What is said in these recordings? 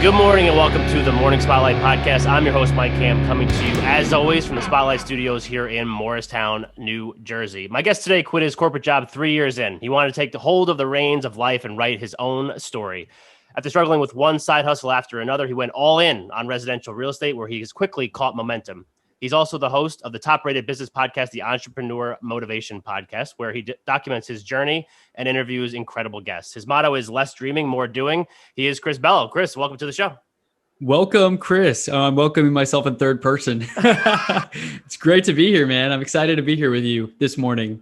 Good morning and welcome to the Morning Spotlight Podcast. I'm your host, Mike Cam, coming to you, as always, from the Spotlight Studios here in Morristown, New Jersey. My guest today quit his corporate job 3 years in. He wanted to take the hold of the reins of life and write his own story. After struggling with one side hustle after another, he went all in on residential real estate, where he has quickly caught momentum. He's also the host of the top-rated business podcast, the Entrepreneur Motivation Podcast, where he documents his journey and interviews incredible guests. His motto is less dreaming, more doing. He is Chris Bello. Chris, welcome to the show. Welcome, Chris. I'm welcoming myself in third person. It's great to be here, man. I'm excited to be here with you this morning.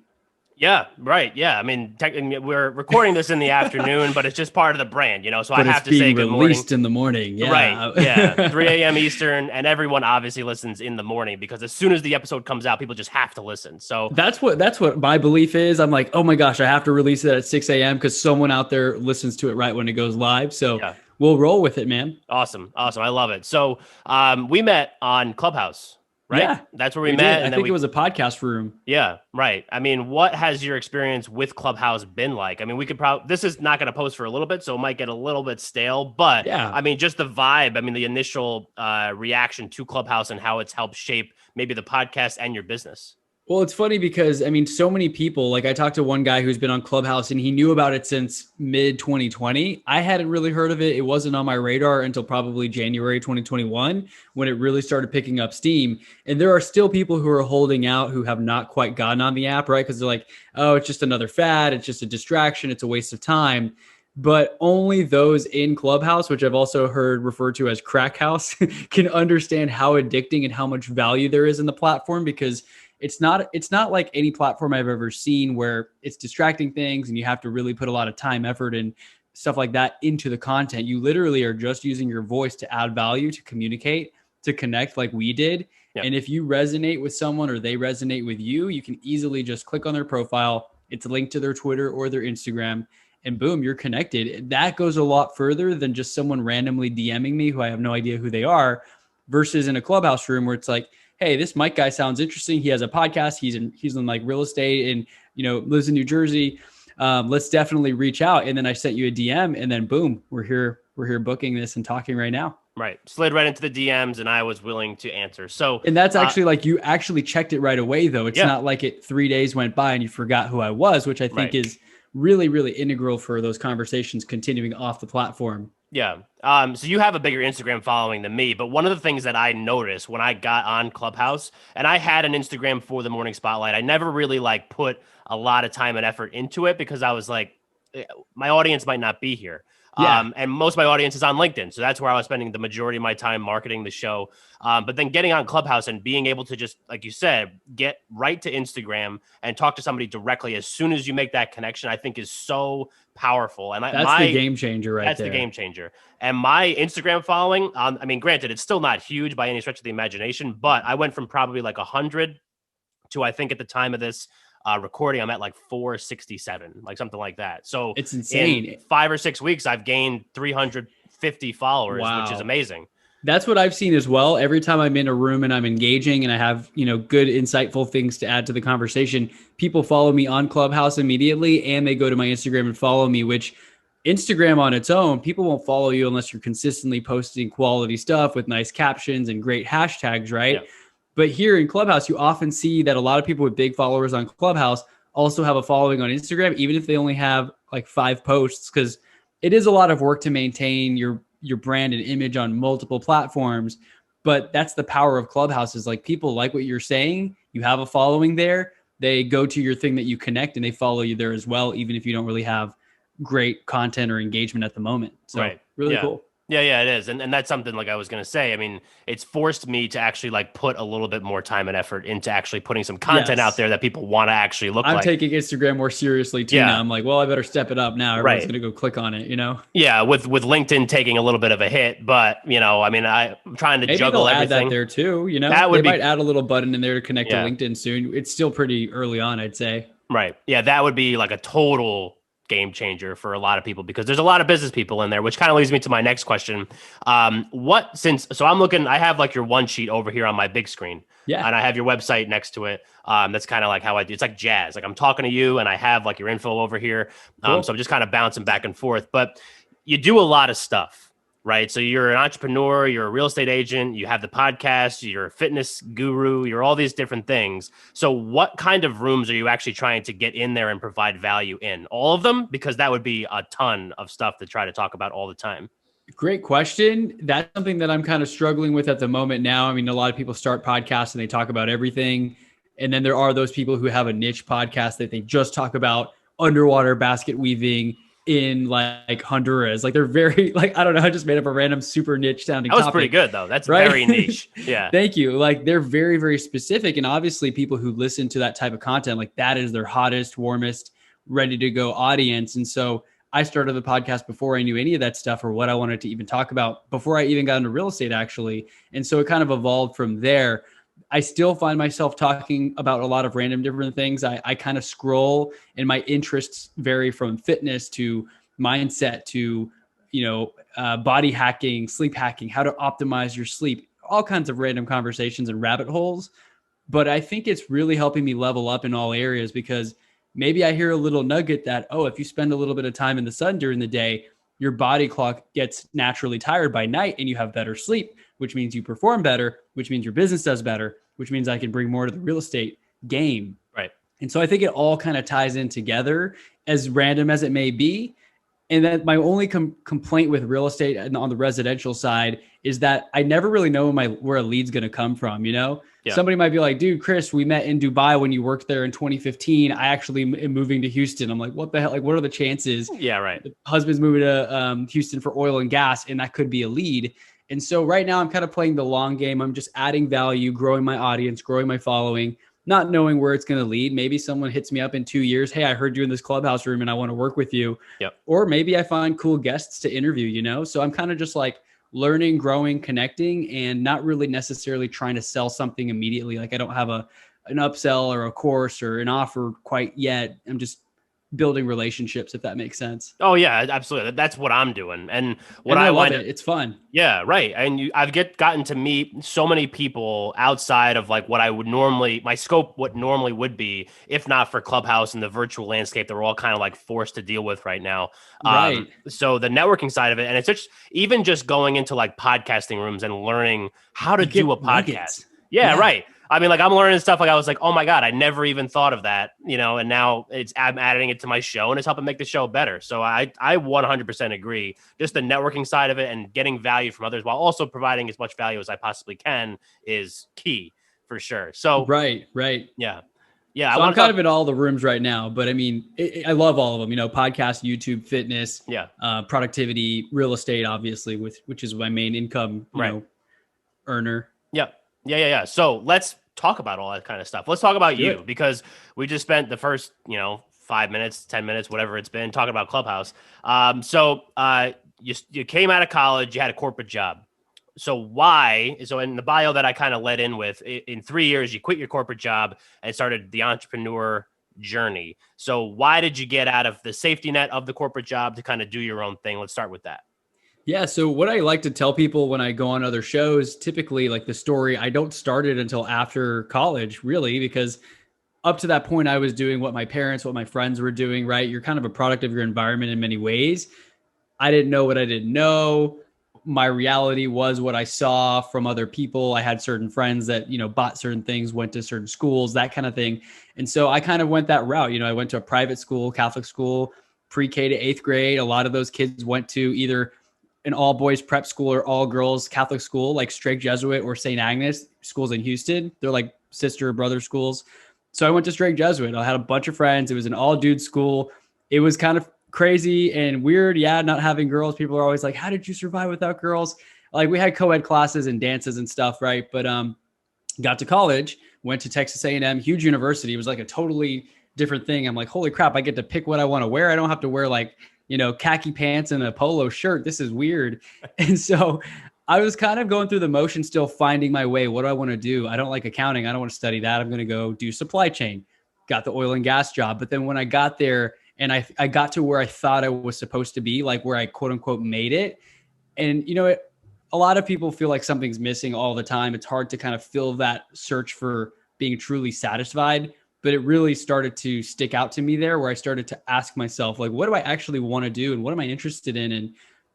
Yeah, right. Yeah. I mean, we're recording this in the afternoon, but it's just part of the brand, so I have to say good morning. Released in the morning. Yeah. Right. Yeah. 3 a.m. Eastern, and everyone obviously listens in the morning because as soon as the episode comes out, people just have to listen. So that's what my belief is. I'm like, oh my gosh, I have to release it at 6 a.m. because someone out there listens to it right when it goes live. So yeah. We'll roll with it, man. Awesome. I love it. So we met on Clubhouse. Right? Yeah, that's where we met. And I think it was a podcast room. Yeah, right. I mean, what has your experience with Clubhouse been like? I mean, we could probably, this is not going to post for a little bit, so it might get a little bit stale, but yeah, I mean, just the vibe, I mean, the initial reaction to Clubhouse and how it's helped shape maybe the podcast and your business. Well, it's funny because, I mean, so many people, like I talked to one guy who's been on Clubhouse and he knew about it since mid 2020. I hadn't really heard of it. It wasn't on my radar until probably January 2021 when it really started picking up steam. And there are still people who are holding out who have not quite gotten on the app, right? Because they're like, oh, it's just another fad. It's just a distraction. It's a waste of time. But only those in Clubhouse, which I've also heard referred to as crack house, can understand how addicting and how much value there is in the platform, because it's not like any platform I've ever seen where it's distracting things and you have to really put a lot of time, effort, and stuff like that into the content. You literally are just using your voice to add value, to communicate, to connect like we did. Yep. And if you resonate with someone or they resonate with you, you can easily just click on their profile. It's linked to their Twitter or their Instagram, and boom, you're connected. That goes a lot further than just someone randomly DMing me who I have no idea who they are, versus in a Clubhouse room where it's like, hey, this Mike guy sounds interesting. He has a podcast. He's in like real estate and, lives in New Jersey. Let's definitely reach out. And then I sent you a DM and then boom, we're here booking this and talking right now. Right. Slid right into the DMs and I was willing to answer. So, and that's actually like, you actually checked it right away though. It's not like 3 days went by and you forgot who I was, which I think is really, really integral for those conversations continuing off the platform. Yeah. So you have a bigger Instagram following than me, but one of the things that I noticed when I got on Clubhouse, and I had an Instagram for the Morning Spotlight, I never really put a lot of time and effort into it because I was like, my audience might not be here. Yeah. And most of my audience is on LinkedIn. So that's where I was spending the majority of my time marketing the show. But then getting on Clubhouse and being able to just, like you said, get right to Instagram and talk to somebody directly as soon as you make that connection, I think is so powerful. And that's the game changer right there. That's the game changer. And my Instagram following, I mean, granted, it's still not huge by any stretch of the imagination, but I went from probably 100 to, I think at the time of this recording, I'm at 467, something like that. So it's insane. In 5 or 6 weeks, I've gained 350 followers, wow, which is amazing. That's what I've seen as well. Every time I'm in a room and I'm engaging and I have, good, insightful things to add to the conversation, people follow me on Clubhouse immediately and they go to my Instagram and follow me, which Instagram on its own, people won't follow you unless you're consistently posting quality stuff with nice captions and great hashtags, right? Yeah. But here in Clubhouse, you often see that a lot of people with big followers on Clubhouse also have a following on Instagram, even if they only have 5 posts, because it is a lot of work to maintain your brand and image on multiple platforms. But that's the power of Clubhouse, is people like what you're saying. You have a following there. They go to your thing that you connect and they follow you there as well, even if you don't really have great content or engagement at the moment. So really cool. Yeah, it is. And that's something I was going to say. I mean, it's forced me to actually put a little bit more time and effort into actually putting some content out there that people want to actually look I'm taking Instagram more seriously too now. I'm like, well, I better step it up now. Everyone's going to go click on it, Yeah, with LinkedIn taking a little bit of a hit, but I mean, I'm trying to juggle everything. Add that there too, They might add a little button in there to connect to LinkedIn soon. It's still pretty early on, I'd say. Right. Yeah, that would be a total game changer for a lot of people because there's a lot of business people in there, which kind of leads me to my next question. So I'm looking, I have your one sheet over here on my big screen. Yeah. And I have your website next to it. That's kind of how I do. It's like jazz. I'm talking to you and I have your info over here. Cool. So I'm just kind of bouncing back and forth, but you do a lot of stuff. right? So you're an entrepreneur, you're a real estate agent, you have the podcast, you're a fitness guru, you're all these different things. So what kind of rooms are you actually trying to get in there and provide value in? All of them? Because that would be a ton of stuff to try to talk about all the time. Great question. That's something that I'm kind of struggling with at the moment now. I mean, a lot of people start podcasts and they talk about everything. And then there are those people who have a niche podcast that they just talk about underwater basket weaving in like Honduras. Like they're very like, I don't know, I just made up a random super niche sounding That was topic. pretty good though. That's Right? very niche. Yeah. Thank you. Like they're very, very specific. And obviously people who listen to that type of content, like that is their hottest, warmest, ready to go audience. And so I started the podcast before I knew any of that stuff or what I wanted to even talk about, before I even got into real estate, actually. And so it kind of evolved from there. I still find myself talking about a lot of random different things. I kind of scroll and my interests vary from fitness to mindset to, body hacking, sleep hacking, how to optimize your sleep, all kinds of random conversations and rabbit holes. But I think it's really helping me level up in all areas because maybe I hear a little nugget that, oh, if you spend a little bit of time in the sun during the day, your body clock gets naturally tired by night and you have better sleep, which means you perform better, which means your business does better, which means I can bring more to the real estate game. Right. And so I think it all kind of ties in together, as random as it may be. And then my only complaint with real estate and on the residential side is that I never really know where a lead's going to come from. Yeah. Somebody might be like, dude, Chris, we met in Dubai when you worked there in 2015. I actually am moving to Houston. I'm like, what the hell? Like, what are the chances? Yeah, right. The husband's moving to Houston for oil and gas, and that could be a lead. And so right now I'm kind of playing the long game. I'm just adding value, growing my audience, growing my following, not knowing where it's going to lead. Maybe someone hits me up in 2 years. Hey, I heard you in this Clubhouse room and I want to work with you. Yep. Or maybe I find cool guests to interview, So I'm kind of just like learning, growing, connecting, and not really necessarily trying to sell something immediately. Like I don't have an upsell or a course or an offer quite yet. I'm just building relationships, if that makes sense. Oh yeah, absolutely. That's what I'm doing. And what I love it. It's fun. Yeah, right. And I've gotten to meet so many people outside of like what I would normally, my scope, what normally would be, if not for Clubhouse and the virtual landscape that we're all kind of like forced to deal with right now. Right. So the networking side of it, and it's even just going into like podcasting rooms and learning how to do a podcast. Nuggets. Yeah, right. I mean, like I'm learning stuff like I was like, oh my God, I never even thought of that, and now I'm adding it to my show and it's helping make the show better. So I 100% agree. Just the networking side of it and getting value from others while also providing as much value as I possibly can is key for sure. So right. Yeah. So I'm kind of in all the rooms right now, but I mean, I love all of them, podcast, YouTube, fitness, productivity, real estate, obviously, which is my main income, earner. Yeah. So let's talk about all that kind of stuff. Let's talk about you because we just spent the first, 5 minutes, 10 minutes, whatever it's been talking about Clubhouse. So you came out of college, you had a corporate job. So why? So in the bio that I kind of led in with, in 3 years, you quit your corporate job and started the entrepreneur journey. So why did you get out of the safety net of the corporate job to kind of do your own thing? Let's start with that. Yeah. So what I like to tell people when I go on other shows, typically like the story, I don't start it until after college, really, because up to that point, I was doing what my parents, what my friends were doing, right? You're kind of a product of your environment in many ways. I didn't know what I didn't know. My reality was what I saw from other people. I had certain friends that, bought certain things, went to certain schools, that kind of thing. And so I kind of went that route. I went to a private school, Catholic school, pre-K to 8th grade. A lot of those kids went to either an all boys prep school or all girls Catholic school, like Strake Jesuit or St. Agnes schools in Houston. They're like sister or brother schools. So I went to Strake Jesuit. I had a bunch of friends. It was an all dude school. It was kind of crazy and weird. Yeah. Not having girls. People are always like, how did you survive without girls? Like we had co-ed classes and dances and stuff. Right. But, got to college, went to Texas A&M, huge university. It was like a totally different thing. I'm like, holy crap, I get to pick what I want to wear. I don't have to wear like, khaki pants and a polo shirt. This is weird. And so I was kind of going through the motion, still finding my way. What do I want to do? I don't like accounting. I don't want to study that. I'm going to go do supply chain. Got the oil and gas job. But then when I got there and I got to where I thought I was supposed to be, like where I quote unquote made it. And, a lot of people feel like something's missing all the time. It's hard to kind of fill that search for being truly satisfied. But it really started to stick out to me there where I started to ask myself, like, what do I actually want to do? And what am I interested in? And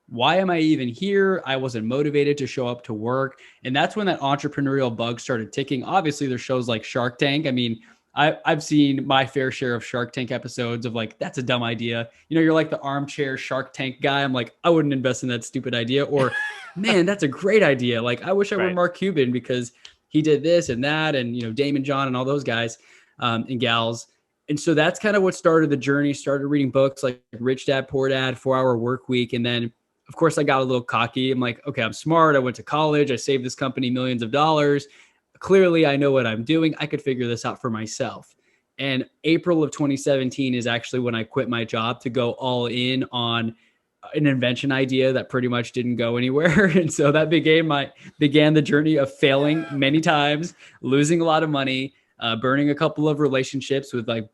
Why am I even here? I wasn't motivated to show up to work. And that's when that entrepreneurial bug started ticking. Obviously, there's shows like Shark Tank. I mean, I've seen my fair share of Shark Tank episodes of like, that's a dumb idea. You know, you're like the armchair Shark Tank guy. I'm like, I wouldn't invest in that stupid idea. Or, man, that's a great idea. Like, I wish I were Right. Mark Cuban because he did this and that. And, you know, Damon John and all those guys and gals. And so that's kind of what started the journey. Started reading books like Rich Dad, Poor Dad, 4 Hour Work Week. And then, of course, I got a little cocky. I'm like, okay, I'm smart. I went to college. I saved this company millions of dollars. Clearly, I know what I'm doing. I could figure this out for myself. And April of 2017 is actually when I quit my job to go all in on an invention idea that pretty much didn't go anywhere. And so that began the journey of failing many times, losing a lot of money, burning a couple of relationships with like,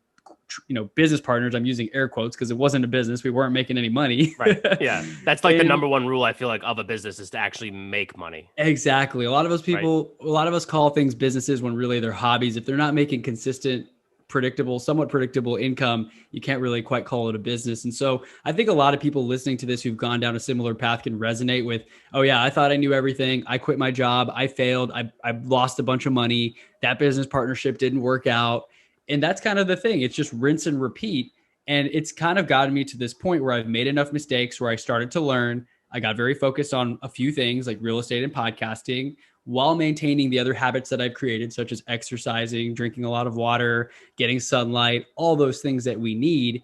you know, business partners. I'm using air quotes because it wasn't a business. We weren't making any money. Right. Yeah. That's like the number one rule I feel like of a business is to actually make money. Exactly. A lot of us people, right. A lot of us call things businesses when really they're hobbies. If they're not making consistent, somewhat predictable income, you can't really quite call it a business. And so I think a lot of people listening to this who've gone down a similar path can resonate with, oh yeah, I thought I knew everything. I quit my job. I failed. I lost a bunch of money. That business partnership didn't work out. And that's kind of the thing. It's just rinse and repeat. And it's kind of gotten me to this point where I've made enough mistakes where I started to learn. I got very focused on a few things like real estate and podcasting while maintaining the other habits that I've created, such as exercising, drinking a lot of water, getting sunlight, all those things that we need.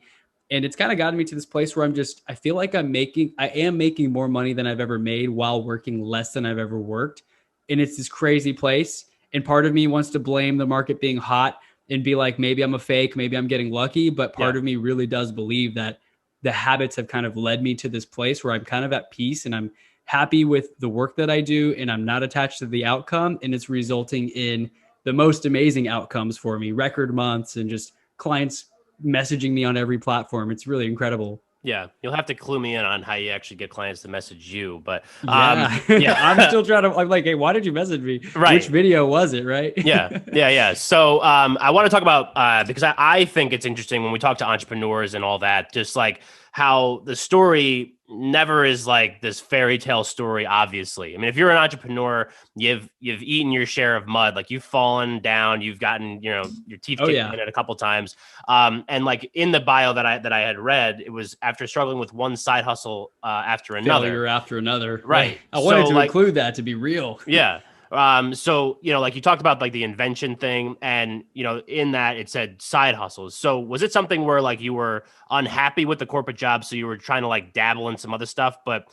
And it's kind of gotten me to this place where I feel like I am making more money than I've ever made while working less than I've ever worked. And it's this crazy place. And part of me wants to blame the market being hot and be like, maybe I'm a fake, maybe I'm getting lucky. But part of me really does believe that the habits have kind of led me to this place where I'm kind of at peace and I'm happy with the work that I do and I'm not attached to the outcome. And it's resulting in the most amazing outcomes for me, record months and just clients messaging me on every platform. It's really incredible. Yeah, you'll have to clue me in on how you actually get clients to message you, but yeah, I'm still trying to. I'm like, hey, why did you message me? Right. Which video was it? Right? Yeah. So I want to talk about because I think it's interesting when we talk to entrepreneurs and all that, just like how the story never is like this fairy tale story. Obviously, I mean, if you're an entrepreneur, you've eaten your share of mud. Like you've fallen down, you've gotten your teeth kicked in it a couple times. And like in the bio that I had read, it was after struggling with one side hustle after another, failure after another. Right. I wanted to include that to be real. Yeah. So, like you talked about like the invention thing and, in that it said side hustles. So was it something where like you were unhappy with the corporate job? So you were trying to like dabble in some other stuff, but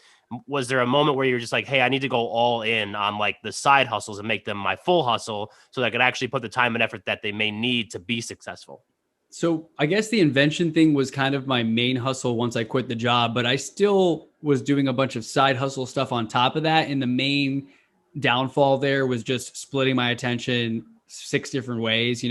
was there a moment where you were just like, hey, I need to go all in on like the side hustles and make them my full hustle so that I could actually put the time and effort that they may need to be successful? So I guess the invention thing was kind of my main hustle once I quit the job, but I still was doing a bunch of side hustle stuff on top of that. And the main downfall there was just splitting my attention 6 different ways,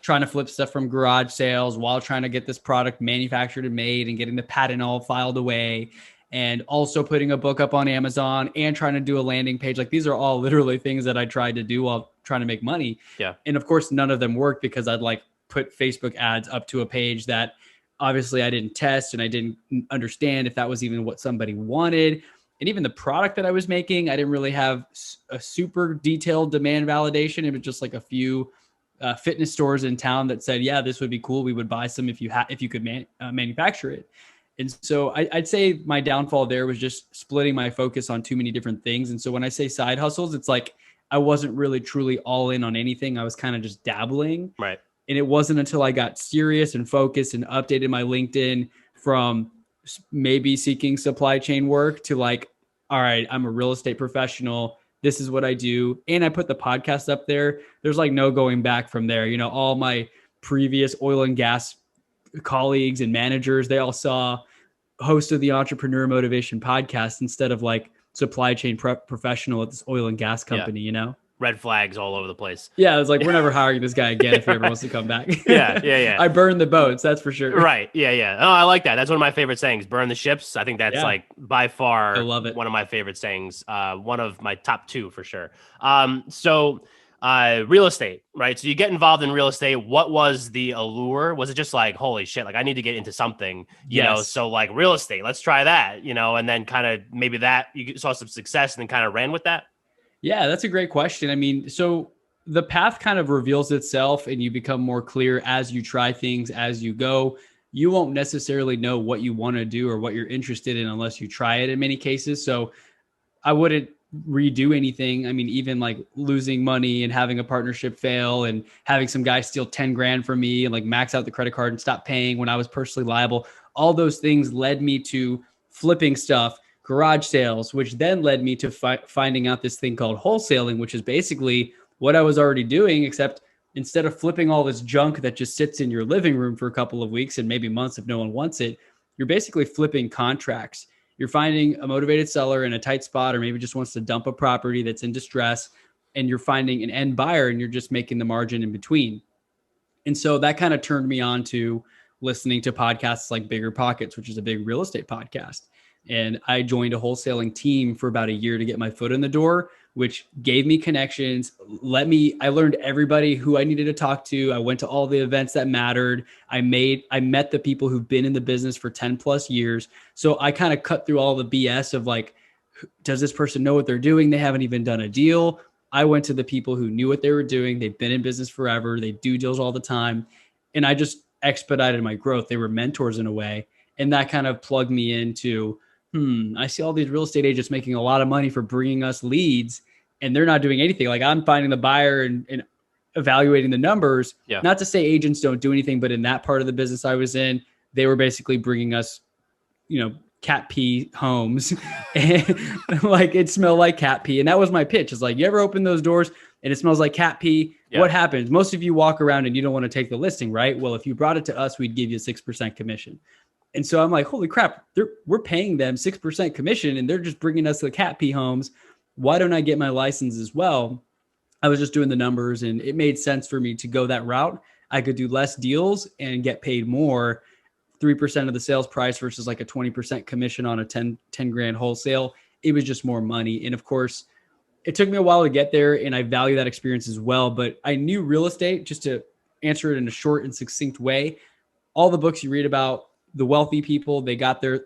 trying to flip stuff from garage sales while trying to get this product manufactured and made and getting the patent all filed away. And also putting a book up on Amazon and trying to do a landing page. Like these are all literally things that I tried to do while trying to make money. Yeah. And of course, none of them worked because I'd like put Facebook ads up to a page that obviously I didn't test and I didn't understand if that was even what somebody wanted. And even the product that I was making, I didn't really have a super detailed demand validation. It was just like a few fitness stores in town that said, yeah, this would be cool. We would buy some if you could manufacture it. And so I'd say my downfall there was just splitting my focus on too many different things. And so when I say side hustles, it's like I wasn't really truly all in on anything. I was kind of just dabbling. Right. And it wasn't until I got serious and focused and updated my LinkedIn from maybe seeking supply chain work to like, all right, I'm a real estate professional. This is what I do. And I put the podcast up there. There's like no going back from there. All my previous oil and gas colleagues and managers, they all saw host of the Entrepreneur Motivation Podcast instead of like supply chain professional at this oil and gas company, Red flags all over the place. Yeah, I was like, we're never hiring this guy again if he ever wants to come back. Yeah. I burned the boats, that's for sure. Right. Yeah. Oh, I like that. That's one of my favorite sayings. Burn the ships. I think that's like by far I love it. One of my favorite sayings. One of my top 2 for sure. So real estate, right? So you get involved in real estate. What was the allure? Was it just like, holy shit, like I need to get into something, you know? So like real estate, let's try that, you know, and then kind of maybe that you saw some success and then kind of ran with that. Yeah, that's a great question. I mean, so the path kind of reveals itself and you become more clear as you try things as you go. You won't necessarily know what you want to do or what you're interested in unless you try it in many cases. So I wouldn't redo anything. I mean, even like losing money and having a partnership fail and having some guy steal 10 grand from me and like max out the credit card and stop paying when I was personally liable. All those things led me to flipping stuff, garage sales, which then led me to finding out this thing called wholesaling, which is basically what I was already doing, except instead of flipping all this junk that just sits in your living room for a couple of weeks and maybe months if no one wants it, you're basically flipping contracts. You're finding a motivated seller in a tight spot, or maybe just wants to dump a property that's in distress, and you're finding an end buyer and you're just making the margin in between. And so that kind of turned me on to listening to podcasts like Bigger Pockets, which is a big real estate podcast. And I joined a wholesaling team for about a year to get my foot in the door, which gave me connections. I learned everybody who I needed to talk to. I went to all the events that mattered. I met the people who've been in the business for 10 plus years. So I kind of cut through all the BS of like, does this person know what they're doing? They haven't even done a deal. I went to the people who knew what they were doing. They've been in business forever. They do deals all the time. And I just expedited my growth. They were mentors in a way. And that kind of plugged me into, I see all these real estate agents making a lot of money for bringing us leads and they're not doing anything. Like I'm finding the buyer and evaluating the numbers. Yeah. Not to say agents don't do anything, but in that part of the business I was in, they were basically bringing us, cat pee homes and like it smelled like cat pee. And that was my pitch. It's like, you ever open those doors and it smells like cat pee? Yeah. What happens? Most of you walk around and you don't want to take the listing, right? Well, if you brought it to us, we'd give you 6% commission. And so I'm like, holy crap, we're paying them 6% commission and they're just bringing us the cat pee homes. Why don't I get my license as well? I was just doing the numbers and it made sense for me to go that route. I could do less deals and get paid more, 3% of the sales price versus like a 20% commission on a 10 grand wholesale. It was just more money. And of course, it took me a while to get there and I value that experience as well. But I knew real estate, just to answer it in a short and succinct way, all the books you read about, the wealthy people, they got there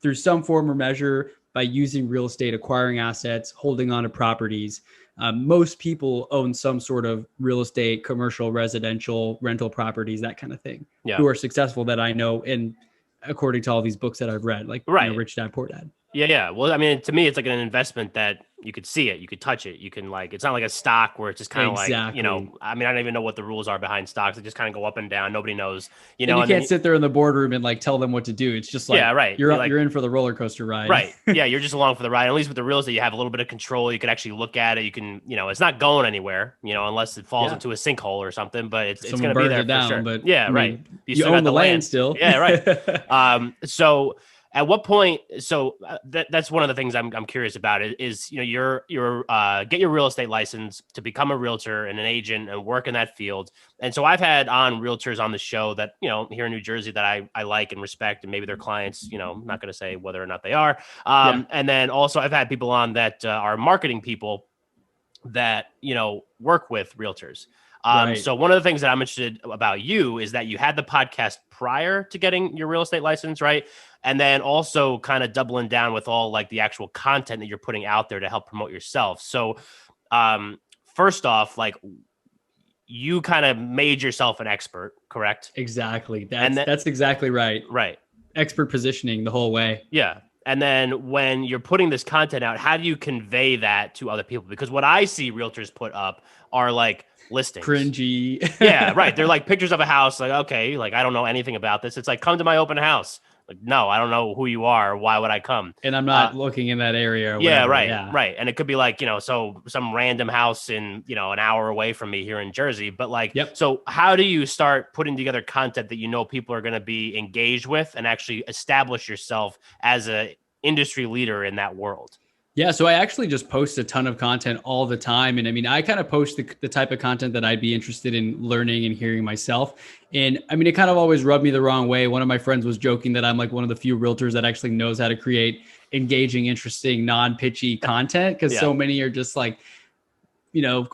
through some form or measure by using real estate, acquiring assets, holding on to properties. Most people own some sort of real estate, commercial, residential, rental properties, that kind of thing, who are successful that I know. And according to all these books that I've read, like Rich Dad, Poor Dad. Yeah. Well, I mean, to me, it's like an investment that you could see it, you could touch it, you can like, it's not like a stock where it's just kind of like, I mean, I don't even know what the rules are behind stocks. They just kind of go up and down. Nobody knows, and you can't sit there in the boardroom and like tell them what to do. It's just like, you're in for the roller coaster ride. Right. Yeah. You're just along for the ride. At least with the real estate, you have a little bit of control. You can actually look at it. You can, it's not going anywhere, unless it falls into a sinkhole or something, but it's going to be there for sure. But you own the land still. Yeah. Right. So at what point? So that's one of the things I'm curious about is you're get your real estate license to become a realtor and an agent and work in that field. And so I've had on realtors on the show that here in New Jersey that I like and respect, and maybe their clients. I'm not going to say whether or not they are. And then also I've had people on that are marketing people that work with realtors. So one of the things that I'm interested about you is that you had the podcast prior to getting your real estate license, right? And then also kind of doubling down with all like the actual content that you're putting out there to help promote yourself. So first off, like you kind of made yourself an expert, correct? Exactly. That's exactly right. Right. Expert positioning the whole way. Yeah. And then when you're putting this content out, how do you convey that to other people? Because what I see realtors put up are like listings. Cringy. Yeah, right. They're like pictures of a house. Like, okay, like I don't know anything about this. It's like, come to my open house. Like, no, I don't know who you are. Why would I come? And I'm not looking in that area. Or yeah, whatever. right, yeah, right. And it could be like, so some random house in, an hour away from me here in Jersey. But like, So how do you start putting together content that people are going to be engaged with and actually establish yourself as a industry leader in that world? Yeah, so I actually just post a ton of content all the time. And I mean, I kind of post the type of content that I'd be interested in learning and hearing myself. And I mean, it kind of always rubbed me the wrong way. One of my friends was joking that I'm like one of the few realtors that actually knows how to create engaging, interesting, non-pitchy content, because so many are just like,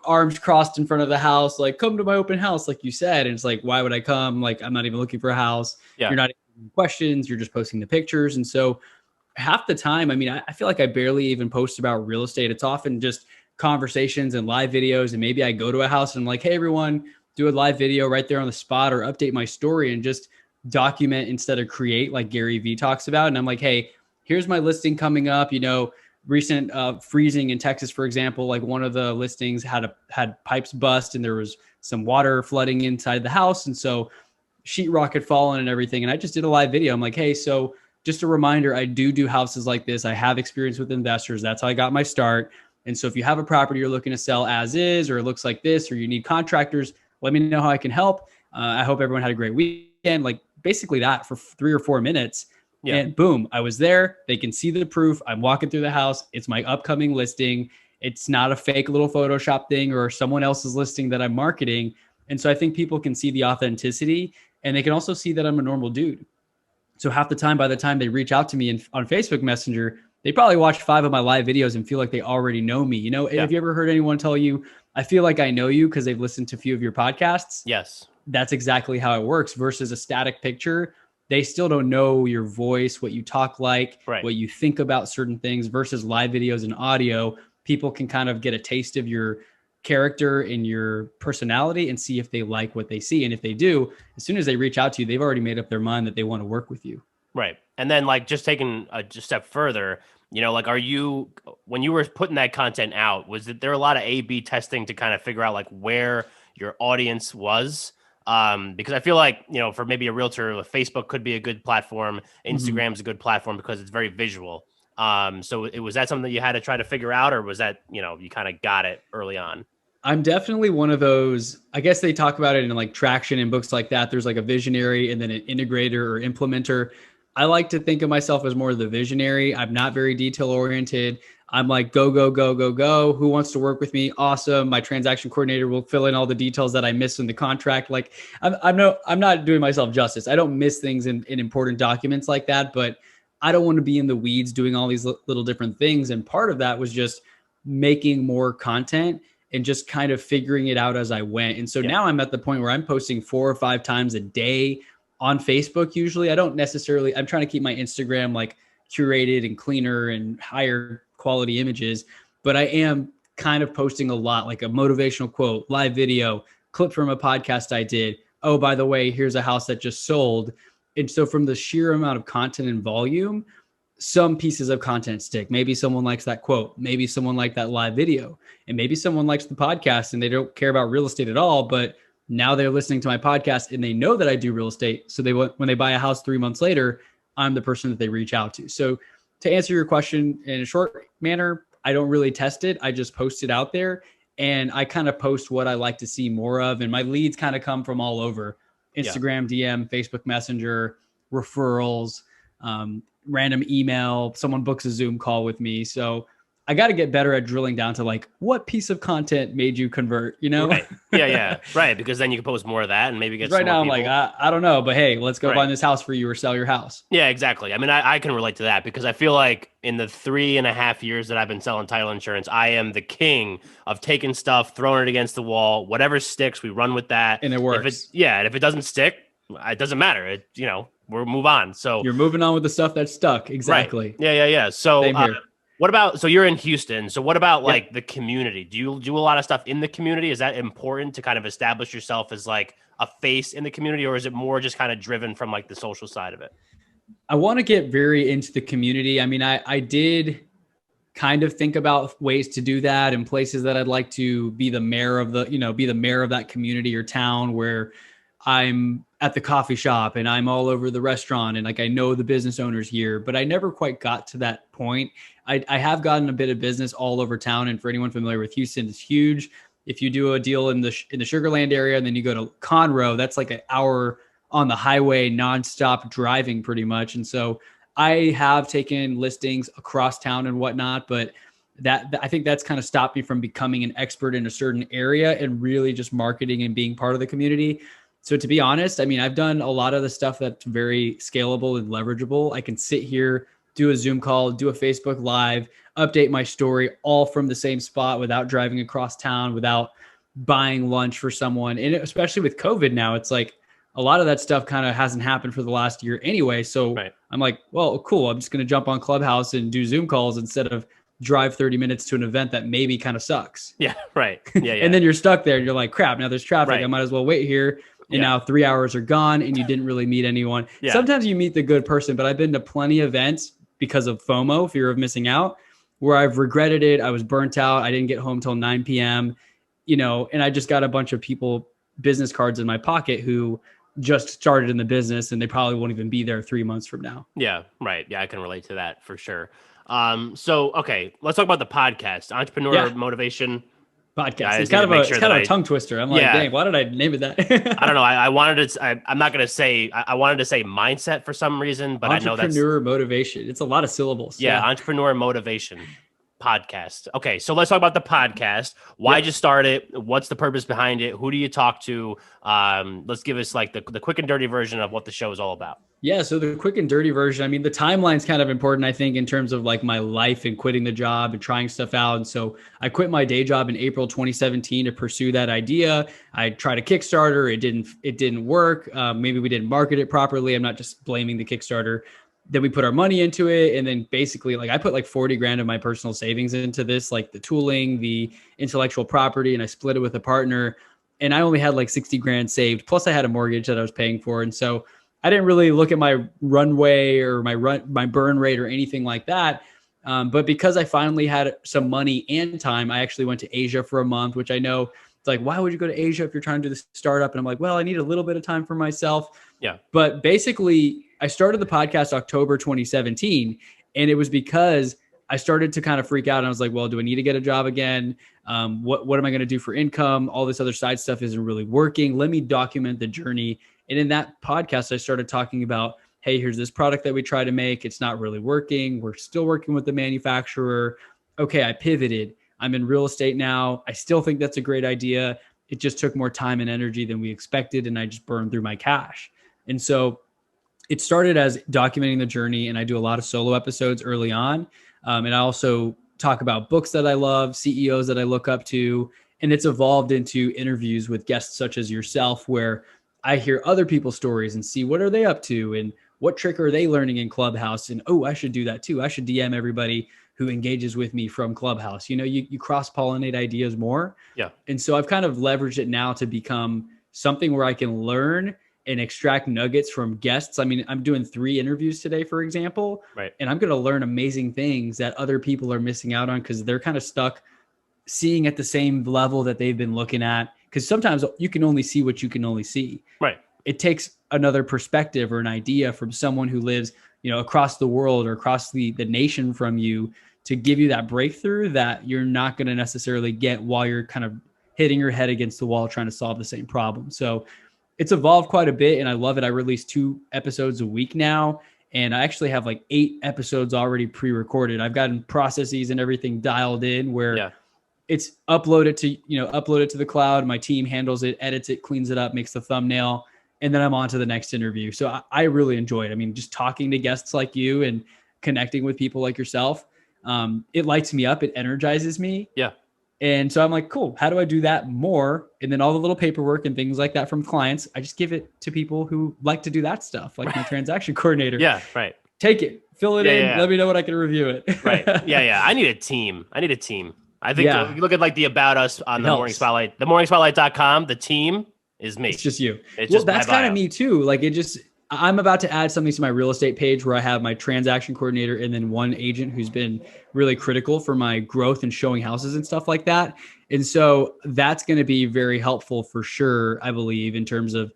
arms crossed in front of the house, like, come to my open house, like you said. And it's like, why would I come? Like, I'm not even looking for a house. Yeah. You're not asking questions. You're just posting the pictures. And so half the time, I mean, I feel like I barely even post about real estate. It's often just conversations and live videos. And maybe I go to a house and I'm like, hey, everyone, do a live video right there on the spot, or update my story and just document instead of create, like Gary Vee talks about. And I'm like, hey, here's my listing coming up. Recent freezing in Texas, for example, like one of the listings had pipes bust and there was some water flooding inside the house. And so sheetrock had fallen and everything. And I just did a live video. I'm like, hey, so just a reminder, I do houses like this. I have experience with investors. That's how I got my start. And so if you have a property you're looking to sell as is, or it looks like this, or you need contractors, let me know how I can help. I hope everyone had a great weekend. Like basically that for 3 or 4 minutes. Yeah. And boom, I was there. They can see the proof. I'm walking through the house. It's my upcoming listing. It's not a fake little Photoshop thing or someone else's listing that I'm marketing. And so I think people can see the authenticity, and they can also see that I'm a normal dude. So half the time, by the time they reach out to me on Facebook Messenger, they probably watch 5 of my live videos and feel like they already know me. Yeah. Have you ever heard anyone tell you, I feel like I know you because they've listened to a few of your podcasts? Yes. That's exactly how it works versus a static picture. They still don't know your voice, what you talk like, right, what you think about certain things, versus live videos and audio. People can kind of get a taste of your character and your personality and see if they like what they see. And if they do, as soon as they reach out to you, they've already made up their mind that they want to work with you. Right. And then like just taking a step further, like, when you were putting that content out, was there a lot of A/B testing to kind of figure out like where your audience was? Because I feel like, for maybe a realtor, Facebook could be a good platform. Instagram's a good platform because it's very visual. So was that something that you had to try to figure out, or was that, you kind of got it early on? I'm definitely one of those. I guess they talk about it in like traction and books like that. There's like a visionary and then an integrator or implementer. I like to think of myself as more of the visionary. I'm not very detail oriented. I'm like, go, go, go, go, go. Who wants to work with me? Awesome. My transaction coordinator will fill in all the details that I missed in the contract. Like I'm not doing myself justice. I don't miss things in important documents like that, but I don't want to be in the weeds doing all these little different things. And part of that was just making more content and just kind of figuring it out as I went. And so now I'm at the point where I'm posting 4 or 5 times a day on Facebook. Usually I'm trying to keep my Instagram like curated and cleaner and higher quality images, but I am kind of posting a lot, like a motivational quote, live video, clip from a podcast I did. Oh, by the way, here's a house that just sold. And so from the sheer amount of content and volume, some pieces of content stick. Maybe someone likes that quote. Maybe someone liked that live video, and maybe someone likes the podcast and they don't care about real estate at all, but now they're listening to my podcast and they know that I do real estate. So when they buy a house 3 months later, I'm the person that they reach out to. So to answer your question in a short manner, I don't really test it. I just post it out there, and I kind of post what I like to see more of. And my leads kind of come from all over: Instagram, DM, Facebook Messenger, referrals, random email, someone books a Zoom call with me. So I got to get better at drilling down to like, what piece of content made you convert, Right. Yeah. Right. Because then you can post more of that and maybe get right now. I'm people. like, I don't know, but hey, let's go find this house for you or sell your house. Yeah, exactly. I mean, I can relate to that because I feel like in the 3.5 years that I've been selling title insurance, I am the king of taking stuff, throwing it against the wall, whatever sticks, we run with that. And it works. And if it doesn't stick, it doesn't matter. We'll move on. So you're moving on with the stuff that's stuck. Exactly. Right. Yeah. So what about, so you're in Houston. So what about like the community? Do you do a lot of stuff in the community? Is that important to kind of establish yourself as like a face in the community, or is it more just kind of driven from like the social side of it? I want to get very into the community. I mean, I did kind of think about ways to do that and places that I'd like to be the mayor of that community or town, where I'm at the coffee shop and I'm all over the restaurant and like I know the business owners here, but I never quite got to that point. I have gotten a bit of business all over town, and for anyone familiar with Houston, it's huge. If you do a deal in the Sugar Land area and then you go to Conroe, that's like an hour on the highway, nonstop driving pretty much. And so I have taken listings across town and whatnot, but I think that's kind of stopped me from becoming an expert in a certain area and really just marketing and being part of the community. So to be honest, I mean, I've done a lot of the stuff that's very scalable and leverageable. I can sit here do a Zoom call, do a Facebook Live, update my story all from the same spot without driving across town, without buying lunch for someone. And especially with COVID now, it's like a lot of that stuff kind of hasn't happened for the last year anyway. So I'm like, well, cool. I'm just going to jump on Clubhouse and do Zoom calls instead of drive 30 minutes to an event that maybe kind of sucks. Yeah. Right. Yeah. And then you're stuck there and you're like, crap, now there's traffic. Right. I might as well wait here. And now 3 hours are gone and you didn't really meet anyone. Sometimes you meet the good person, but I've been to plenty of events because of FOMO, fear of missing out, where I've regretted it. I was burnt out. I didn't get home till 9 p.m., and I just got a bunch of people, business cards in my pocket who just started in the business and they probably won't even be there 3 months from now. Yeah. Right. Yeah. I can relate to that for sure. So, okay, let's talk about the podcast, Entrepreneur Motivation Podcast. It's kind of a tongue twister. I'm like, dang, why did I name it that? I don't know. I wanted to, I'm not going to say, I wanted to say mindset for some reason, but I know that's Entrepreneur Motivation. It's a lot of syllables. Yeah. Entrepreneur Motivation Podcast. Okay. So let's talk about the podcast. Why'd you start it? What's the purpose behind it? Who do you talk to? Let's give us like the quick and dirty version of what the show is all about. Yeah. So the quick and dirty version, I mean, the timeline's kind of important, I think, in terms of like my life and quitting the job and trying stuff out. And so I quit my day job in April 2017 to pursue that idea. I tried a Kickstarter. It didn't work. Maybe we didn't market it properly. I'm not just blaming the Kickstarter. Then we put our money into it. And then basically like I put like 40 grand of my personal savings into this, like the tooling, the intellectual property, and I split it with a partner. And I only had like 60 grand saved. Plus I had a mortgage that I was paying for. And so I didn't really look at my runway or my burn rate or anything like that. But because I finally had some money and time, I actually went to Asia for a month, which I know it's like, why would you go to Asia if you're trying to do this startup? And I'm like, well, I need a little bit of time for myself. Yeah. But basically I started the podcast October 2017. And it was because I started to kind of freak out. And I was like, well, do I need to get a job again? What am I going to do for income? All this other side stuff isn't really working. Let me document the journey. And in that podcast, I started talking about, hey, here's this product that we try to make. It's not really working. We're still working with the manufacturer. Okay, I pivoted. I'm in real estate now. I still think that's a great idea. It just took more time and energy than we expected. And I just burned through my cash. And so it started as documenting the journey. And I do a lot of solo episodes early on. And I also talk about books that I love, CEOs that I look up to. And it's evolved into interviews with guests such as yourself, where I hear other people's stories and see what are they up to and what trick are they learning in Clubhouse. And, oh, I should do that too. I should DM everybody who engages with me from Clubhouse. You cross-pollinate ideas more. Yeah. And so I've kind of leveraged it now to become something where I can learn and extract nuggets from guests. I mean, I'm doing 3 interviews today, for example, right. And I'm going to learn amazing things that other people are missing out on because they're kind of stuck seeing at the same level that they've been looking at. Because sometimes you can only see what you can only see. Right. It takes another perspective or an idea from someone who lives, across the world or across the nation from you to give you that breakthrough that you're not going to necessarily get while you're kind of hitting your head against the wall trying to solve the same problem. So it's evolved quite a bit and I love it. I release 2 episodes a week now. And I actually have like 8 episodes already pre-recorded. I've gotten processes and everything dialed in where it's uploaded to the cloud. My team handles it, edits it, cleans it up, makes the thumbnail, and then I'm on to the next interview. So I really enjoy it. I mean, just talking to guests like you and connecting with people like yourself, it lights me up. It energizes me. Yeah. And so I'm like, cool, how do I do that more? And then all the little paperwork and things like that from clients, I just give it to people who like to do that stuff, like my transaction coordinator. Yeah, right. Take it, fill it in, let me know when I can review it. Right. Yeah. I need a team. I think if you look at like the About Us on the Morning Spotlight, themorningspotlight.com, the team is me. It's just you. That's kind of me too. Like I'm about to add something to my real estate page where I have my transaction coordinator and then one agent who's been really critical for my growth and showing houses and stuff like that. And so that's going to be very helpful for sure, I believe, in terms of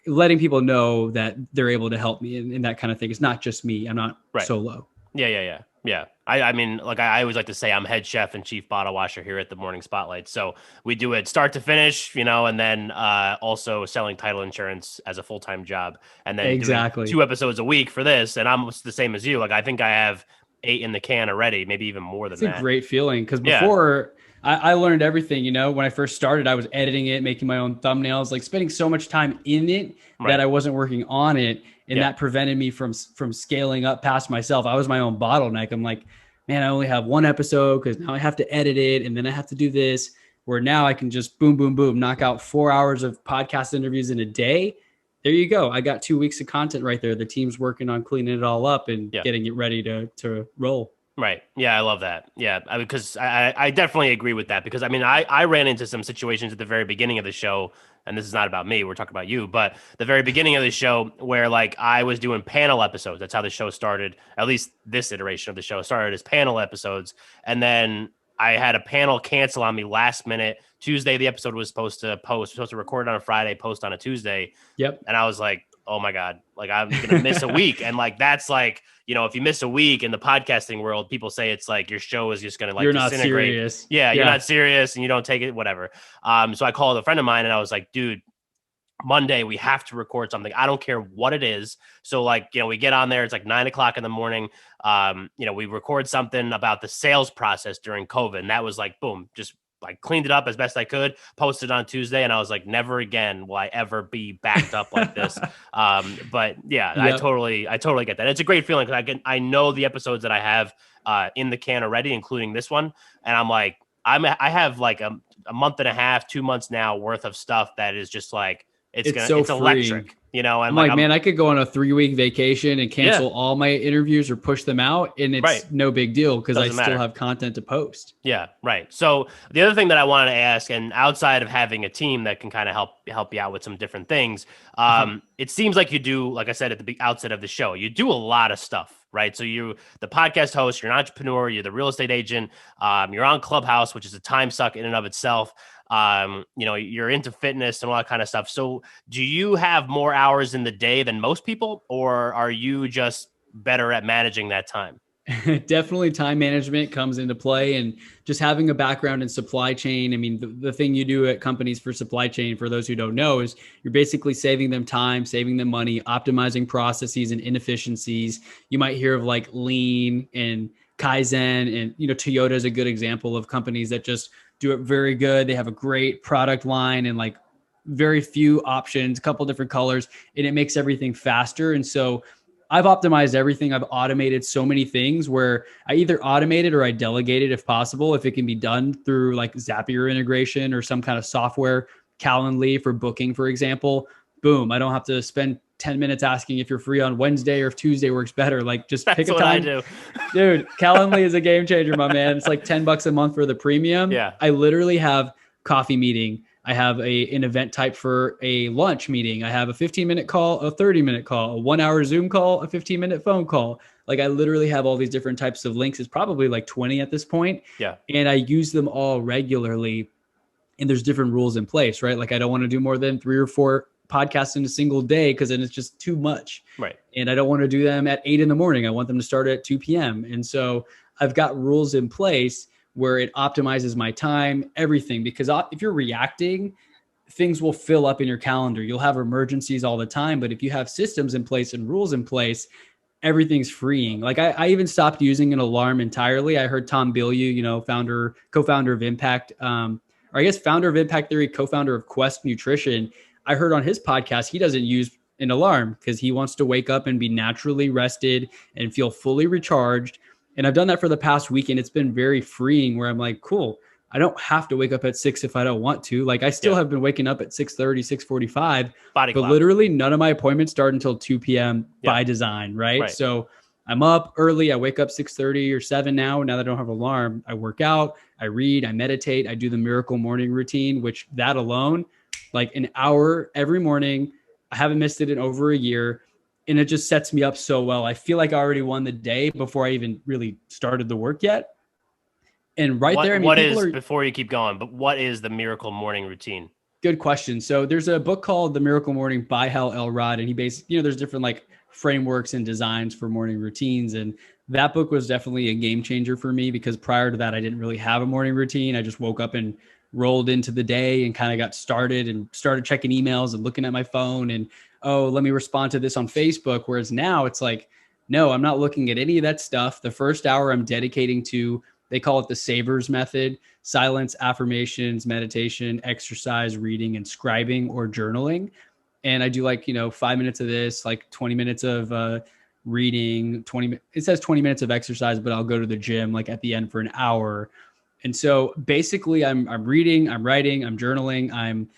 letting people know that they're able to help me and that kind of thing. It's not just me. I'm not solo. Yeah. I mean, like I always like to say I'm head chef and chief bottle washer here at the Morning Spotlight. So we do it start to finish, and then also selling title insurance as a full-time job. And then doing 2 episodes a week for this. And I'm the same as you. Like I think I have 8 in the can already, maybe even more than that. It's a great feeling because before I learned everything, when I first started, I was editing it, making my own thumbnails, like spending so much time in it that I wasn't working on it. And that prevented me from scaling up past myself. I was my own bottleneck. I'm like, man, I only have one episode because now I have to edit it. And then I have to do this, where now I can just boom, boom, boom, knock out 4 hours of podcast interviews in a day. There you go. I got 2 weeks of content right there. The team's working on cleaning it all up and getting it ready to roll. Right. Yeah, I love that. Yeah, because I definitely agree with that, because I ran into some situations at the very beginning of the show, and this is not about me, we're talking about you, but the very beginning of the show where like I was doing panel episodes. That's how the show started. At least this iteration of the show started as panel episodes. And then I had a panel cancel on me last minute. Tuesday, the episode was supposed to record on a Friday, post on a Tuesday. Yep. And I was like, oh my God, like I'm going to miss a week. And like, that's like, if you miss a week in the podcasting world, people say it's like your show is just going to like you're disintegrate. Not serious. Yeah, you're not serious and you don't take it, whatever. So I called a friend of mine and I was like, dude, Monday, we have to record something. I don't care what it is. So like, we get on there, it's like 9:00 in the morning. We record something about the sales process during COVID. And that was like, boom, just like cleaned it up as best I could, posted on Tuesday. And I was like, never again will I ever be backed up like this. But yeah, yep. I totally get that. It's a great feeling because I know the episodes that I have in the can already, including this one. And I'm like, I have like a month and a half, 2 months now worth of stuff that is just like, it's electric, and I'm like, man, I could go on a 3-week vacation and cancel all my interviews or push them out. And it's no big deal because I still have content to post. Yeah. Right. So the other thing that I wanted to ask, and outside of having a team that can kind of help you out with some different things, it seems like you do, like I said, at the outset of the show, you do a lot of stuff. Right. So you're the podcast host, you're an entrepreneur, you're the real estate agent, you're on Clubhouse, which is a time suck in and of itself. You're into fitness and all that kind of stuff. So do you have more hours in the day than most people, or are you just better at managing that time? Definitely time management comes into play, and just having a background in supply chain. I mean, the thing you do at companies for supply chain, for those who don't know, is you're basically saving them time, saving them money, optimizing processes and inefficiencies. You might hear of like lean and Kaizen, and Toyota is a good example of companies that just do it very good. They have a great product line and like very few options, a couple different colors, and it makes everything faster. And so I've optimized everything. I've automated so many things where I either automate it or I delegate it if possible, if it can be done through like Zapier integration or some kind of software, Calendly for booking, for example. Boom. I don't have to spend 10 minutes asking if you're free on Wednesday or if Tuesday works better. Like just pick a time. I do. Dude, Calendly is a game changer, my man. It's like $10 a month for the premium. Yeah. I literally have coffee meeting. I have an event type for a lunch meeting. I have a 15-minute call, a 30-minute call, a 1-hour Zoom call, a 15-minute phone call. Like I literally have all these different types of links. It's probably like 20 at this point. Yeah. And I use them all regularly. And there's different rules in place, right? Like I don't want to do more than 3 or 4 podcasts in a single day because then it's just too much. Right. And I don't want to do them at 8 a.m. I want them to start at 2 p.m. And so I've got rules in place where it optimizes my time, everything. Because if you're reacting, things will fill up in your calendar. You'll have emergencies all the time. But if you have systems in place and rules in place, everything's freeing. Like I even stopped using an alarm entirely. I heard Tom Bello, co-founder of Impact, or I guess founder of Impact Theory, co-founder of Quest Nutrition. I heard on his podcast, he doesn't use an alarm because he wants to wake up and be naturally rested and feel fully recharged. And I've done that for the past week, and it's been very freeing where I'm like, cool, I don't have to wake up at 6 if I don't want to. Like I still have been waking up at 6:30, 6:45, but literally none of my appointments start until 2 p.m. by design, right? So I'm up early. I wake up 6:30 or 7 now that I don't have an alarm. I work out, I read, I meditate, I do the miracle morning routine, which that alone, like an hour every morning. I haven't missed it in over a year. And it just sets me up so well. I feel like I already won the day before I even really started the work yet. And there, I mean, before you keep going, but what is the miracle morning routine? Good question. So there's a book called The Miracle Morning by Hal Elrod. And he basically, there's different like frameworks and designs for morning routines. And that book was definitely a game changer for me because prior to that, I didn't really have a morning routine. I just woke up and rolled into the day and kind of got started and started checking emails and looking at my phone and, oh, let me respond to this on Facebook. Whereas now it's like, no, I'm not looking at any of that stuff. The first hour I'm dedicating to They call it the Savers method: silence, affirmations, meditation, exercise, reading, and scribing or journaling. And I do like, 5 minutes of this, like 20 minutes of reading, it says 20 minutes of exercise, but I'll go to the gym like at the end for an hour. And so basically I'm reading, I'm writing, I'm journaling, I'm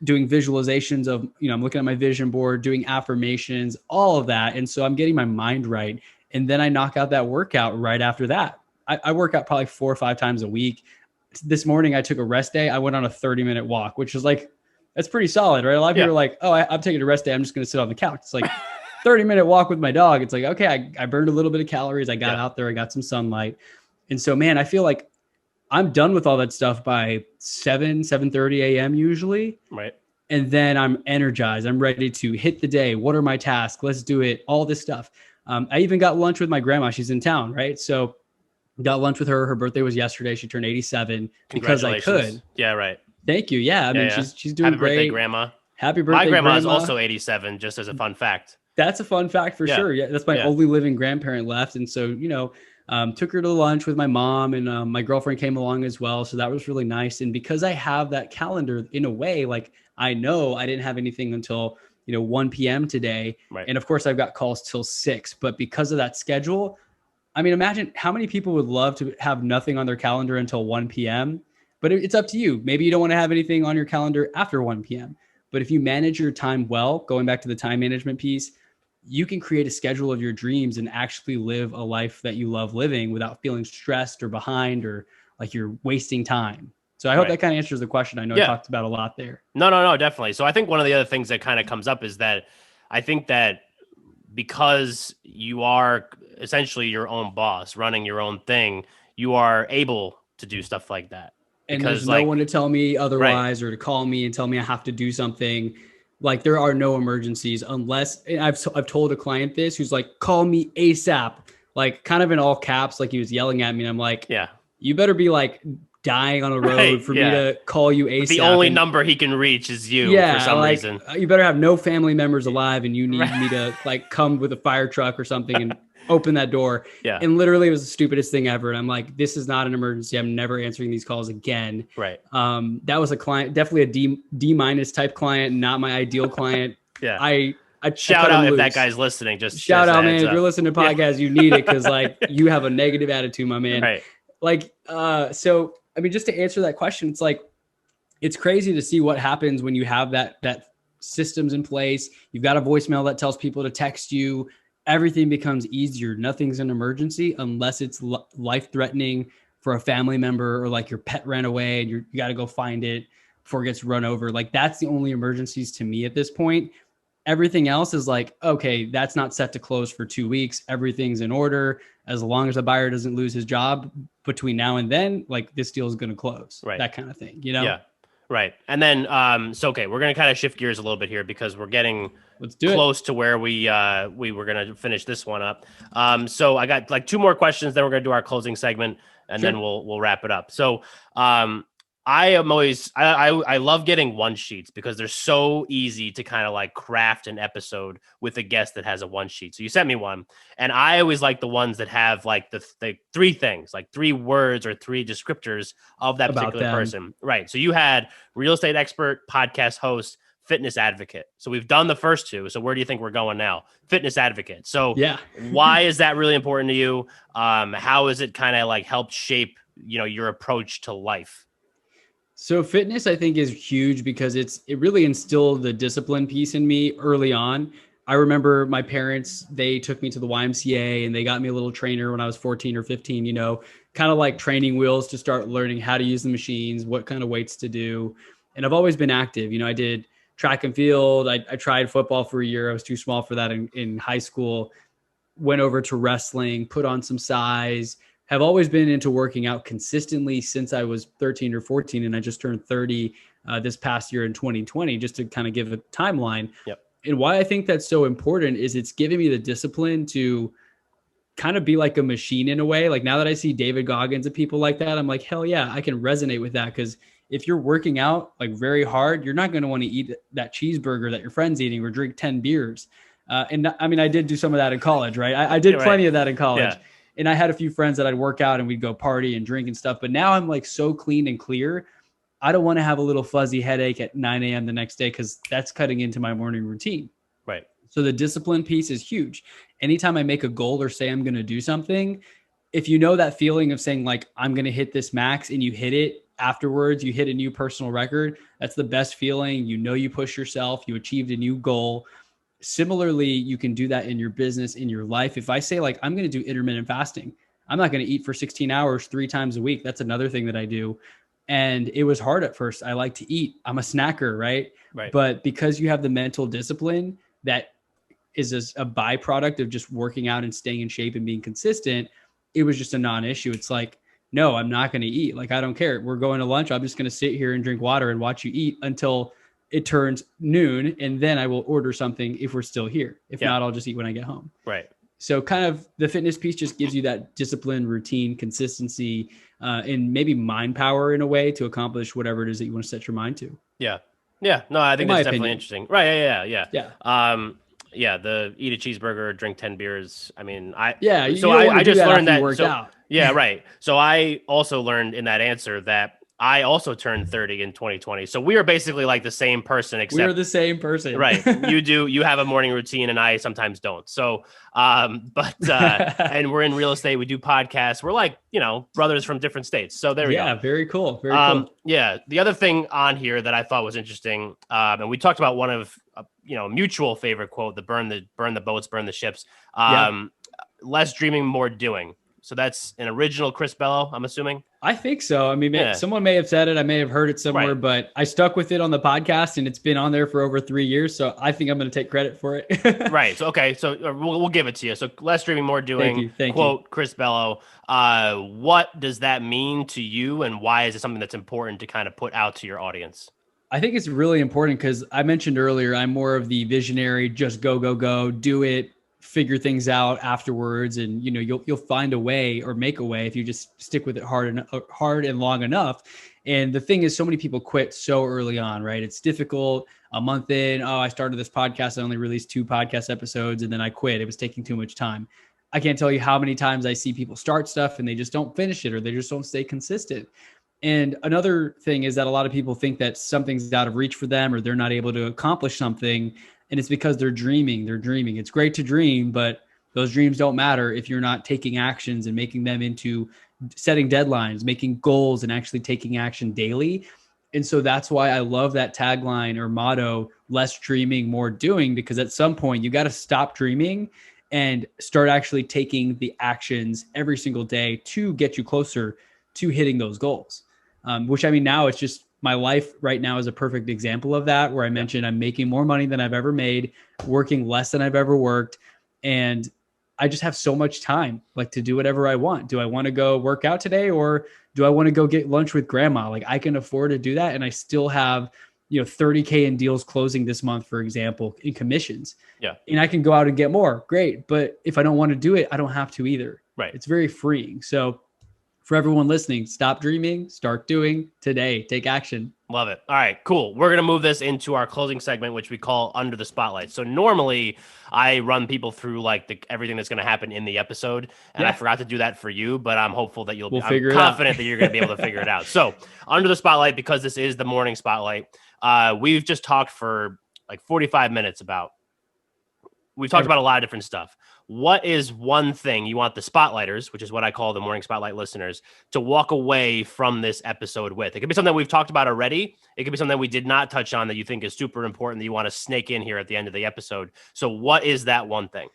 doing visualizations of, I'm looking at my vision board, doing affirmations, all of that. And so I'm getting my mind right. And then I knock out that workout right after that. I work out probably 4 or 5 times a week. This morning I took a rest day. I went on a 30-minute walk, which is like, that's pretty solid, right? A lot of people are like, oh, I'm taking a rest day. I'm just going to sit on the couch. It's like 30-minute walk with my dog. It's like, okay, I burned a little bit of calories. I got out there. I got some sunlight. And so, man, I feel like I'm done with all that stuff by 7:30 a.m. usually. Right. And then I'm energized. I'm ready to hit the day. What are my tasks? Let's do it. All this stuff. I even got lunch with my grandma. She's in town, right? So got lunch with her. Her birthday was yesterday. She turned 87 because I could. Yeah, right. Thank you. Yeah, I mean, she's doing Happy great. Birthday, Grandma. Happy birthday, my grandma is Grandma. also 87, just as a fun fact. That's a fun fact for sure. Yeah, that's my only living grandparent left. And so, took her to lunch with my mom, and my girlfriend came along as well. So that was really nice. And because I have that calendar in a way, like I know I didn't have anything until, 1 p.m. today. Right. And of course I've got calls till 6, but because of that schedule, I mean, imagine how many people would love to have nothing on their calendar until 1 p.m. But it's up to you. Maybe you don't want to have anything on your calendar after 1 p.m. But if you manage your time well, going back to the time management piece, you can create a schedule of your dreams and actually live a life that you love living without feeling stressed or behind or like you're wasting time. So I hope that kind of answers the question. I know I talked about a lot there. No, definitely. So I think one of the other things that kind of comes up is that I think that because you are essentially your own boss running your own thing, you are able to do stuff like that. And there's no one to tell me otherwise or to call me and tell me I have to do something. Like there are no emergencies unless I've told a client this who's like, call me ASAP, like kind of in all caps, like he was yelling at me. And I'm like, you better be like dying on a road for me to call you ASAP. The only number he can reach is you for some reason. You better have no family members alive and you need me to like come with a fire truck or something and open that door. Yeah. And literally it was the stupidest thing ever. And I'm like, this is not an emergency. I'm never answering these calls again. Right. That was a client, definitely a D- type client, not my ideal client. Yeah. I shout out if that guy's listening. Just shout out, man. If you're listening to podcasts, you need it because like you have a negative attitude, my man. Right. Like, so I mean, just to answer that question, it's like it's crazy to see what happens when you have that systems in place. You've got a voicemail that tells people to text you. Everything becomes easier. Nothing's an emergency unless it's life-threatening for a family member or like your pet ran away and you got to go find it before it gets run over. Like that's the only emergencies to me at this point. Everything else is like, okay, that's not set to close for 2 weeks. Everything's in order. As long as the buyer doesn't lose his job between now and then, like this deal is going to close. Right. That kind of thing, Yeah. Right. And then, okay, we're going to kind of shift gears a little bit here because we're getting close to where we were going to finish this one up. So I got like 2 more questions, then we're going to do our closing segment and then we'll wrap it up. So, I love getting one sheets because they're so easy to kind of like craft an episode with a guest that has a one sheet. So you sent me one, and I always like the ones that have like the 3 things, like 3 words or 3 descriptors of that particular person. Right. So you had real estate expert, podcast host, fitness advocate. So we've done the first 2. So where do you think we're going now? Fitness advocate. So why is that really important to you? How has it kind of like helped shape, your approach to life? So fitness, I think, is huge because it really instilled the discipline piece in me early on. I remember my parents, they took me to the YMCA and they got me a little trainer when I was 14 or 15, kind of like training wheels to start learning how to use the machines, what kind of weights to do. And I've always been active. I did track and field. I tried football for a year. I was too small for that in high school. Went over to wrestling, put on some size. Have always been into working out consistently since I was 13 or 14, and I just turned 30 this past year in 2020, just to kind of give a timeline. Yep. And why I think that's so important is it's giving me the discipline to kind of be like a machine in a way. Like now that I see David Goggins and people like that, I'm like, hell yeah, I can resonate with that. Because if you're working out like very hard, you're not going to want to eat that cheeseburger that your friend's eating or drink 10 beers. And I mean, I did do some of that in college, right? I did plenty of that in college. Yeah. And I had a few friends that I'd work out and we'd go party and drink and stuff. But now I'm like so clean and clear. I don't want to have a little fuzzy headache at 9 a.m. the next day because that's cutting into my morning routine. Right. So the discipline piece is huge. Anytime I make a goal or say I'm going to do something, if you know that feeling of saying like, I'm going to hit this max and you hit it afterwards, you hit a new personal record, that's the best feeling. You know, you push yourself, you achieved a new goal. Similarly, you can do that in your business, in your life. If I say like, I'm going to do intermittent fasting, I'm not going to eat for 16 hours 3 times a week. That's another thing that I do. And it was hard at first. I like to eat. I'm a snacker, right? Right. But because you have the mental discipline that is a byproduct of just working out and staying in shape and being consistent, it was just a non-issue. It's like, no, I'm not going to eat. Like, I don't care. We're going to lunch. I'm just going to sit here and drink water and watch you eat until it turns noon. And then I will order something if we're still here. If not, I'll just eat when I get home. Right. So kind of the fitness piece just gives you that discipline, routine, consistency, and maybe mind power in a way to accomplish whatever it is that you want to set your mind to. Yeah. Yeah. No, I think that's definitely interesting. Right. Yeah. Yeah. The eat a cheeseburger, drink 10 beers. I mean, I just learned that. Worked out. Yeah. Right. So I also learned in that answer that I also turned 30 in 2020. So we are basically like the same person, except we're the same person. Right. You have a morning routine and I sometimes don't. So, and we're in real estate. We do podcasts. We're like, brothers from different states. So there we go. Yeah. Very cool. Very cool. Yeah. The other thing on here that I thought was interesting, and we talked about one of, mutual favorite quote, the burn the boats, burn the ships, less dreaming, more doing. So that's an original Chris Bello, I'm assuming. I think so. I mean, someone may have said it. I may have heard it somewhere, but I stuck with it on the podcast and it's been on there for over 3 years. So I think I'm going to take credit for it. Right. So, okay. So we'll give it to you. So less dreaming, more doing. Thank quote, you. Chris Bello. What does that mean to you? And why is it something that's important to kind of put out to your audience? I think it's really important because I mentioned earlier, I'm more of the visionary, just go, do it, figure things out afterwards. And, you'll find a way or make a way if you just stick with it hard and long enough. And the thing is, so many people quit so early on, right? It's difficult. A month in, I started this podcast. I only released 2 podcast episodes and then I quit. It was taking too much time. I can't tell you how many times I see people start stuff and they just don't finish it or they just don't stay consistent. And another thing is that a lot of people think that something's out of reach for them or they're not able to accomplish something. And it's because they're dreaming. It's great to dream, but those dreams don't matter if you're not taking actions and making them into setting deadlines, making goals, and actually taking action daily. And so that's why I love that tagline or motto, less dreaming, more doing, because at some point you got to stop dreaming and start actually taking the actions every single day to get you closer to hitting those goals. Which I mean, now it's just my life right now is a perfect example of that, where I mentioned I'm making more money than I've ever made, working less than I've ever worked. And I just have so much time like to do whatever I want. Do I want to go work out today or do I want to go get lunch with grandma? Like I can afford to do that. And I still have, $30K in deals closing this month, for example, in commissions. Yeah. And I can go out and get more. Great. But if I don't want to do it, I don't have to either. Right. It's very freeing. So for everyone listening, stop dreaming, start doing today. Take action. Love it. All right, cool. We're going to move this into our closing segment, which we call Under the Spotlight. So normally I run people through like everything that's going to happen in the episode. And I forgot to do that for you, but I'm hopeful that I'm confident that you're going to be able to figure it out. So Under the Spotlight, because this is the morning spotlight, we've just talked for like 45 minutes we've talked about a lot of different stuff. What is one thing you want the spotlighters, which is what I call the morning spotlight listeners, to walk away from this episode with? It could be something we've talked about already. It could be something we did not touch on that you think is super important that you want to snake in here at the end of the episode. So what is that one thing?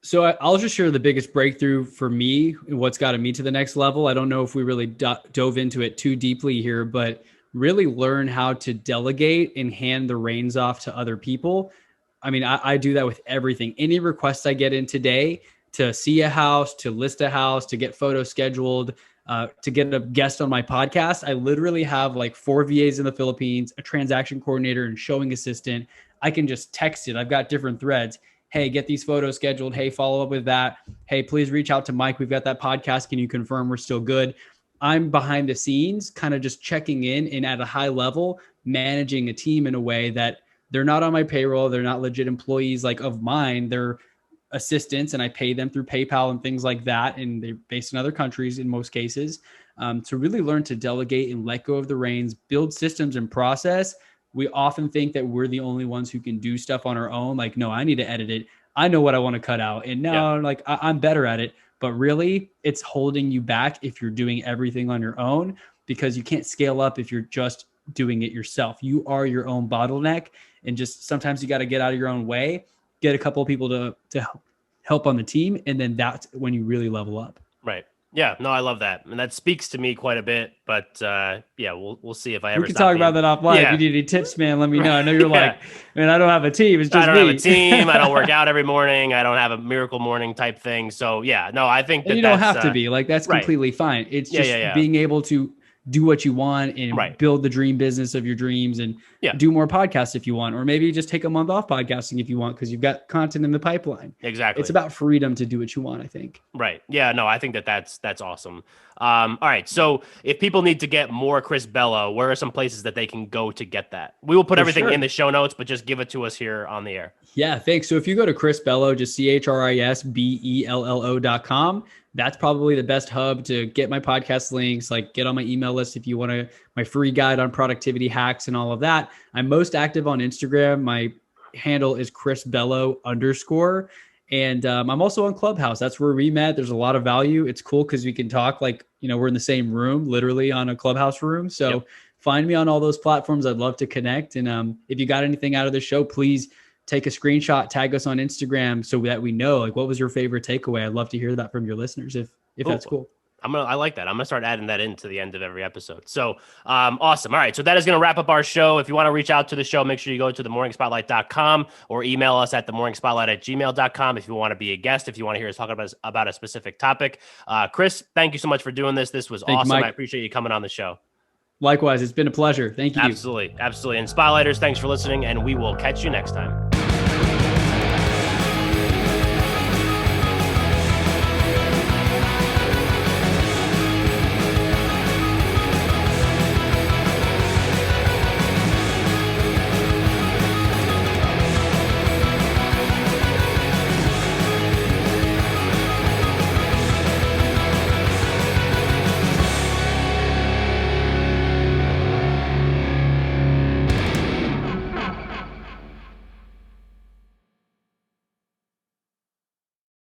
So I'll just share the biggest breakthrough for me and what's gotten me to the next level. I don't know if we really dove into it too deeply here, but really learn how to delegate and hand the reins off to other people. I mean, I do that with everything. Any requests I get in today to see a house, to list a house, to get photos scheduled, to get a guest on my podcast, I literally have like 4 VAs in the Philippines, a transaction coordinator and showing assistant. I can just text it. I've got different threads. Hey, get these photos scheduled. Hey, follow up with that. Hey, please reach out to Mike. We've got that podcast. Can you confirm we're still good? I'm behind the scenes, kind of just checking in and at a high level, managing a team in a way that they're not on my payroll. They're not legit employees like of mine. They're assistants and I pay them through PayPal and things like that. And they're based in other countries in most cases, to really learn to delegate and let go of the reins, build systems and process. We often think that we're the only ones who can do stuff on our own. Like, no, I need to edit it. I know what I want to cut out. And now like I'm better at it, but really it's holding you back if you're doing everything on your own, because you can't scale up if you're just doing it yourself. You are your own bottleneck, and just sometimes you got to get out of your own way, get a couple of people to help on the team. And then that's when you really level up. Right. Yeah, no, I love that. And that speaks to me quite a bit, but yeah, we'll see if I ever We can talk about that offline. Yeah. If you need any tips, man, let me know. I know you're like, man, I don't have a team. It's just I don't me. have a team. I don't work out every morning. I don't have a miracle morning type thing. So yeah, no, I think that you don't have to be like, that's completely fine. It's just being able to do what you want and build the dream business of your dreams, and do more podcasts if you want, or maybe just take a month off podcasting if you want, because you've got content in the pipeline. Exactly. It's about freedom to do what you want, I think. Right. Yeah, no, I think that's awesome. All right. So if people need to get more Chris Bello, where are some places that they can go to get that? We will put everything in the show notes, but just give it to us here on the air. Yeah, thanks. So if you go to Chris Bello, just ChrisBello.com, that's probably the best hub to get my podcast links, like get on my email list if you want my free guide on productivity hacks and all of that. I'm most active on Instagram. My handle is ChrisBello_. And I'm also on Clubhouse. That's where we met. There's a lot of value. It's cool because we can talk like, we're in the same room, literally on a Clubhouse room. So find me on all those platforms. I'd love to connect. And if you got anything out of the show, please take a screenshot, tag us on Instagram so that we know, like, what was your favorite takeaway? I'd love to hear that from your listeners if that's cool. I like that. I'm going to start adding that into the end of every episode. So awesome. All right. So that is going to wrap up our show. If you want to reach out to the show, make sure you go to themorningspotlight.com or email us at themorningspotlight@gmail.com if you want to be a guest, if you want to hear us talk about a specific topic. Chris, thank you so much for doing this. This was awesome. I appreciate you coming on the show. Likewise. It's been a pleasure. Thank you. Absolutely. Absolutely. And Spotlighters, thanks for listening, and we will catch you next time.